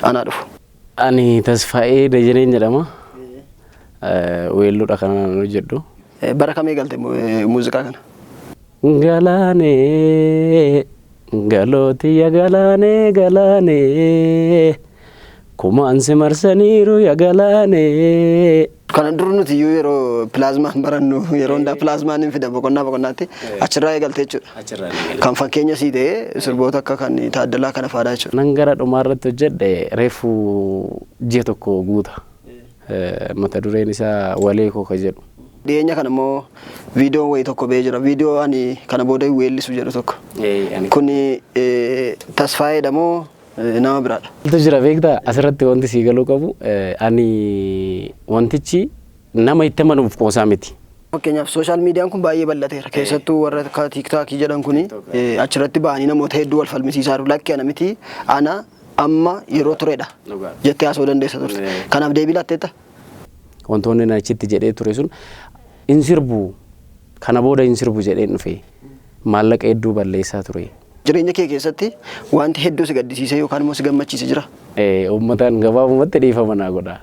Ana dhufu. Ani Tasfaa'ee Dajaneen jedhama. Weelluudha kanaan hojjedhu. Bara kamii galte muuziqaa kana? Galaanee galootii galaanee galaanee kumaansi marsaniiru ya galaanee. Kana dur nuti yeroo plasmaan barannu yeroo hundaa plasmaan hin fidan boqonnaatti achirraa eegalte jechuudha. Kan fakkeenya sii ta'ee sirboota akka kan Taaddalaa kana faadaa jechuudha. Nan gara dhumaarratti hojjedhe reefu ji'a tokko guuta. Mata dureen isaa Walee Koo jedhu. Dhiyeenya kana immoo viidiyoon wayii tokko ba'ee jira. Viidiyoo ani kana booda weellisu jedhu tokko. Kuni Tasfaa'eedha moo nama biraadha? Wanti jira beektaa asirratti wanti sii galuu qabu ani wantichi nama itti amanuuf qoosaa miti. Fakkeenyaaf sooshaal miidiyaan kun baay'ee bal'ateera. Keessattuu warra akka tiiktaakii jedhan kuni achirratti ba'anii namoota hedduu wal falmisiisaa jiru. Lakkee ana miti ana amma yeroo turedha jettee haasa'uu dandeessa turte. Kanaaf deebii laatteetta? Wantoonni na achitti jedhee ture sun in sirbu kana booda in sirbu jedheen dhufe maallaqa hedduu balleessaa ture. Jireenya kee keessatti wanti hedduu si gaddisiise yookaan immoo si gammachiise jira? Uummataan gabaabumatti dhiifama naa godha.